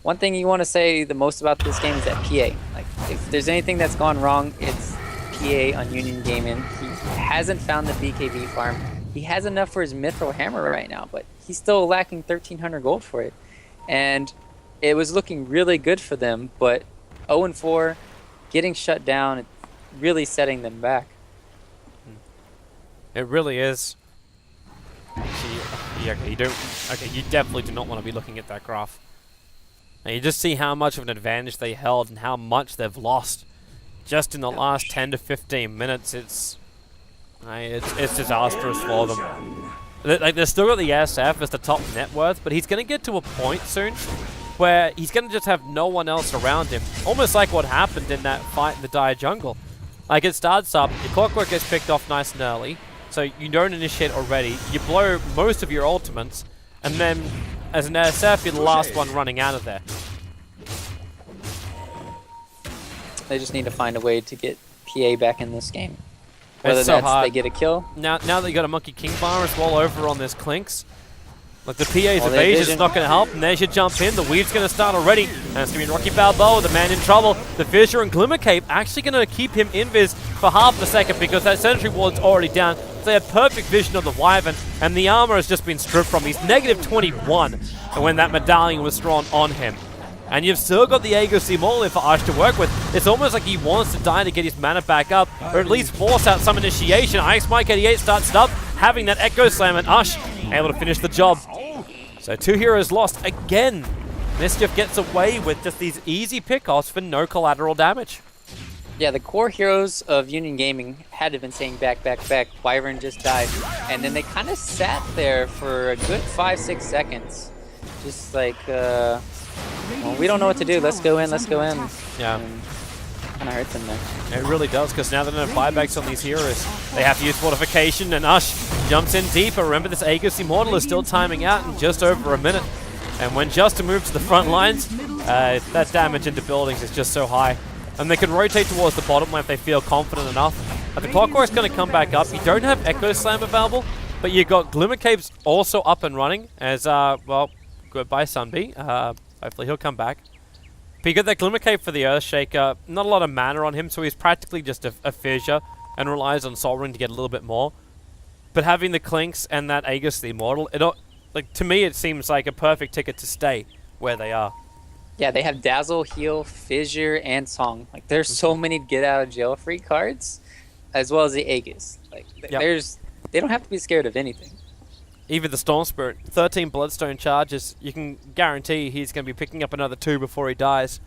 one thing you want to say the most about this game is that PA. Like, if there's anything that's gone wrong, it's PA on Union Gaming. He hasn't found the BKB farm. He has enough for his Mithril Hammer right now, but he's still lacking 1,300 gold for it. And it was looking really good for them, but 0-4, getting shut down, it's really setting them back. It really is. You definitely do not want to be looking at that graph. And you just see how much of an advantage they held and how much they've lost. just in the last 10 to 15 minutes, it's disastrous for them. Like, they've still got the SF as the top net worth, but he's going to get to a point soon where he's going to just have no one else around him. Almost like what happened in that fight in the Dire Jungle. Like, it starts up, your Clockwork gets picked off nice and early, so you don't initiate already. You blow most of your ultimates, and then as an SF, you're the last one running out of there. They just need to find a way to get PA back in this game. Whether It's so that's hard. they get a kill. Now that you got a Monkey King Bar as well over on this Clinks, like the PA's Oh, evasion is not going to help, and there's your jump in. The weave's going to start already, and it's going to be Rocky Balboa, the man in trouble. The Fissure and Glimmer Cape actually going to keep him invis for half a second because that sentry ward's already down. So they have perfect vision of the Wyvern, and the armor has just been stripped from him. He's negative 21 when that medallion was thrown on him. And you've still got the Aegis Immortal for Ash to work with. It's almost like he wants to die to get his mana back up, or at least force out some initiation. Ice Mike 88 starts it up, having that Echo Slam, and Ash able to finish the job. So 2 heroes lost again. Mischief gets away with just these easy pickoffs for no collateral damage. Yeah, the core heroes of Union Gaming had to have been saying back, back, back. Wyvern just died. And then they kind of sat there for a good 5-6 seconds. Just like, well, we don't know what to do. Let's go in, let's go in. Yeah. Kind of hurts them there. It really does, because now they don't have buybacks on these heroes. They have to use Fortification, and Ush jumps in deeper. Remember, this Aegis Immortal is still timing out in just over a minute. And when Justin moves to the front lines, that damage into buildings is just so high. And they can rotate towards the bottom lane if they feel confident enough. But the Clockwork's going to come back up. You don't have Echo Slam available, but you've got Glimmer Capes also up and running as, well, goodbye Sunbee. Hopefully he'll come back. But you got that Glimmer Cape for the Earthshaker. Not a lot of mana on him, so he's practically just a fissure and relies on Soul Ring to get a little bit more. But having the Clinks and that Aegis the Immortal, like, to me it seems like a perfect ticket to stay where they are. Yeah, they have Dazzle, Heal, Fissure, and Song. Like, there's so many get out of jail free cards, as well as the Aegis. Like, they don't have to be scared of anything. Even the Storm Spirit, 13 Bloodstone charges, you can guarantee he's going to be picking up another 2 before he dies.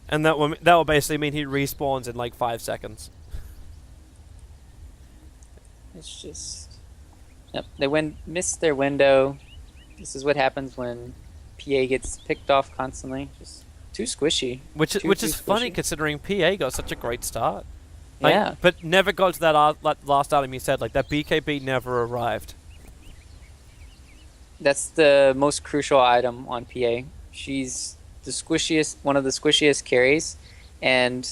And that will basically mean he respawns in like 5 seconds. It's just... Yep, they missed their window. This is what happens when PA gets picked off constantly. Just too squishy. Which is funny squishy. Considering PA got such a great start. Like, Yeah. But never got to that last item you said, like that BKB never arrived. That's the most crucial item on PA. She's the squishiest, one of the squishiest carries, and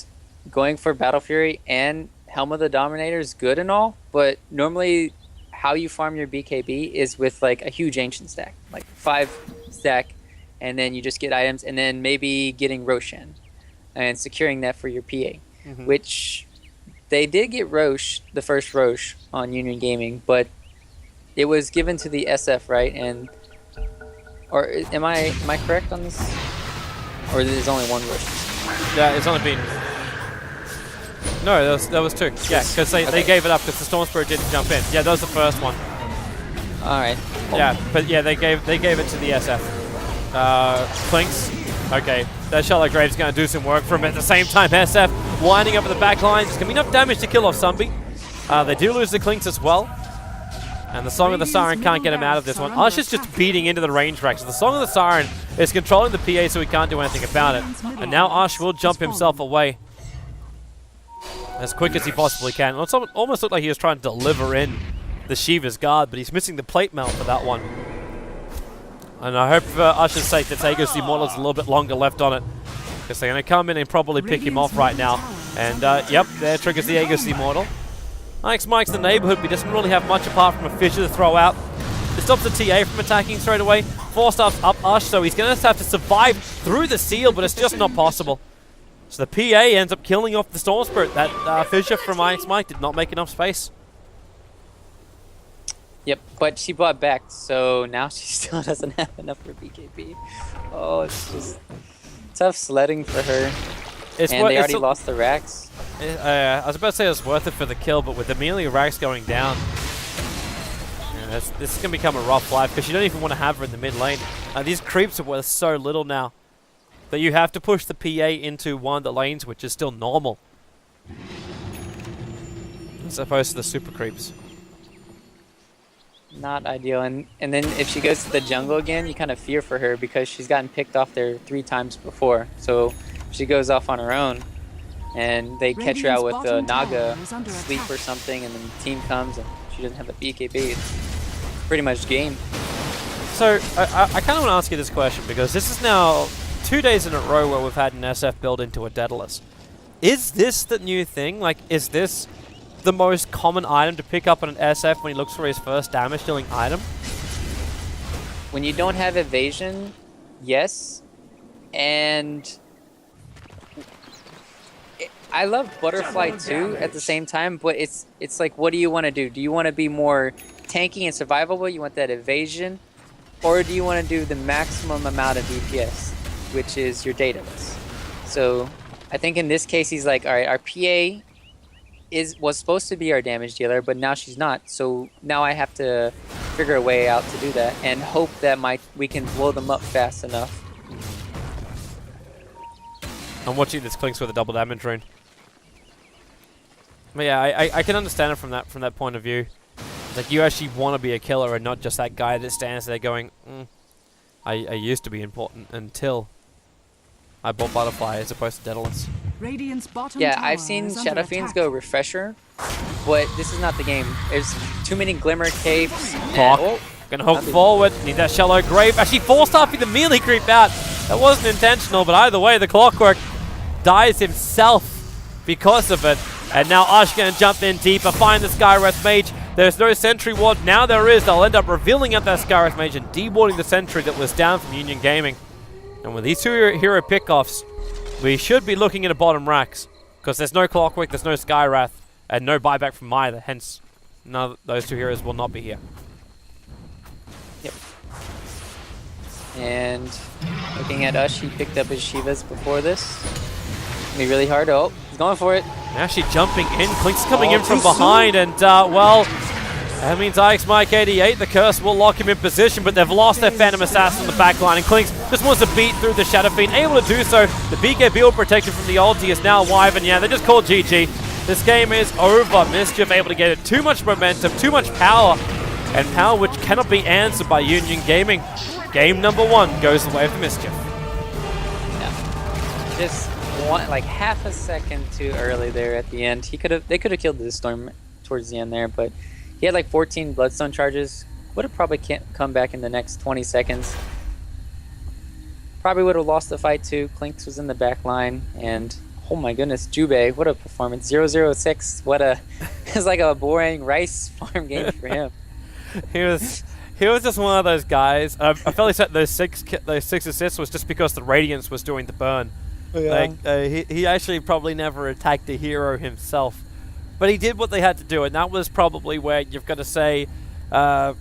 going for Battle Fury and Helm of the Dominator is good and all, but normally how you farm your BKB is with like a huge ancient stack, like 5 stack, and then you just get items, and then maybe getting Roshan and securing that for your PA, which they did get Roche, the first Roche on Union Gaming, but it was given to the SF, right? And or am I correct on this? Or there's only one Roche? Yeah, it's only been... No, there was 2. Yeah, because they gave it up because the Storm Spirit didn't jump in. Yeah, that was the first one. All right. Yeah, but yeah, they gave it to the SF. Clinks. Okay, that Shallow Grave's going to do some work for him. At the same time, SF winding up at the back line. There's going to be enough damage to kill off Sunbee. They do lose the Clinks as well. And the Song of the Siren can't get him out of this one. Ash is just beating into the range racks. The Song of the Siren is controlling the PA, so he can't do anything about it. And now Ash will jump himself away as quick as he possibly can. It almost looked like he was trying to deliver in the Shiva's guard, but he's missing the plate mail for that one. And I hope for Ash's sake that Aegis the Immortal has a little bit longer left on it, because they're going to come in and probably pick him off right now. And yep, there triggers the Aegis the Immortal. Alex Mike's the neighborhood, but he doesn't really have much apart from a fissure to throw out. It stops the TA from attacking straight away. 4-stars up Ush, so he's going to have to survive through the seal, but it's just not possible. So the PA ends up killing off the Storm Spirit. That fissure from Alex Mike did not make enough space. Yep, but she bought back, so now she still doesn't have enough for BKB. Oh, it's just tough sledding for her. And they already lost the racks. I was about to say it was worth it for the kill, but with the melee racks going down, this is going to become a rough life because you don't even want to have her in the mid lane. These creeps are worth so little now. that you have to push the PA into one of the lanes, which is still normal. As opposed to the super creeps. Not ideal. And then if she goes to the jungle again, you kind of fear for her because she's gotten picked off there 3 times before. So if she goes off on her own and they catch her out with the Naga sleep or something, and then the team comes and she doesn't have the BKB, it's pretty much game. So I kind of want to ask you this question, because this is now 2 days in a row where we've had an SF build into a Daedalus. Is this the new thing? Like, is this the most common item to pick up on an SF when he looks for his first damage dealing item? When you don't have evasion, yes. And I love butterfly too at the same time, but it's like, what do you want to do? Do you want to be more tanky and survivable? You want that evasion? Or do you want to do the maximum amount of DPS, which is your Daedalus? So I think in this case he's like, all right, our PA was supposed to be our damage dealer, but now she's not. So now I have to figure a way out to do that and hope that we can blow them up fast enough. I'm watching this Clinks with a double damage rune. But yeah, I can understand it from that point of view. Like, you actually want to be a killer and not just that guy that stands there going, I used to be important until I bought Butterfly as opposed to Daedalus. Radiant's bottom Yeah, tower I've seen is under Shadow Fiends attack. go Refresher, but this is not the game. There's too many Glimmer Capes. Hawk. Oh, Gonna hook forward. Need that shallow grave. Actually, force-staffing the melee creep out. That wasn't intentional, but either way, the Clockwork dies himself because of it. And now Ush gonna jump in deeper, find the Skywrath Mage. There's no sentry ward. Now there is. They'll end up revealing up that Skywrath Mage and dewarding the sentry that was down from Union Gaming. And with these 2 hero pickoffs, we should be looking at a bottom racks, because there's no Clockwork, there's no Skywrath, and no buyback from either. Hence, none of those 2 heroes will not be here. Yep. And looking at Ush, he picked up his Shivas before this. Gonna be really hard. Oh, he's going for it. Actually jumping in. Clink's coming in from behind, and well, that means IX Mike 88. The curse will lock him in position, but they've lost their Phantom Assassin on the back line, and Clinks just wants to beat through the Shadow Fiend. Able to do so. The BKB will protect him from the ulti is now alive, and yeah, they just called GG. This game is over. Mischief able to get it. Too much momentum, too much power, and power which cannot be answered by Union Gaming. Game number 1 goes the way of Mischief. Yeah. Just like half a second too early there at the end. They could have killed the Storm towards the end there, but he had like 14 Bloodstone charges. Would have probably come back in the next 20 seconds. Probably would have lost the fight too. Clinks was in the back line, and oh my goodness, Jubei, what a performance. 0-0-6, what a, it's like a boring rice farm game for him. He was just one of those guys. I felt like that those six assists was just because the Radiance was doing the burn. Yeah. Like he actually probably never attacked a hero himself, but he did what they had to do, and that was probably where you've got to say,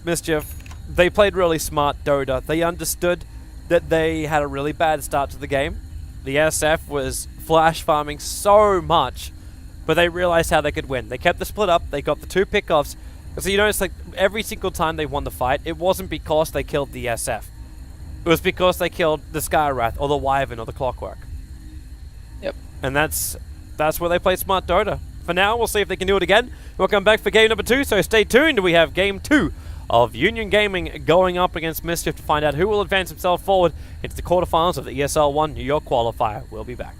Mischief, they played really smart Dota. They understood that they had a really bad start to the game. The SF was flash farming so much, but they realized how they could win. They kept the split up. They got the 2 pickoffs. So you notice, like, every single time they won the fight, it wasn't because they killed the SF. It was because they killed the Skywrath or the Wyvern or the Clockwork. Yep. And that's where they played smart Dota. For now, we'll see if they can do it again. We'll come back for game number 2, so stay tuned. We have game 2 of Union Gaming going up against Mischief to find out who will advance himself forward into the quarterfinals of the ESL 1 New York Qualifier. We'll be back.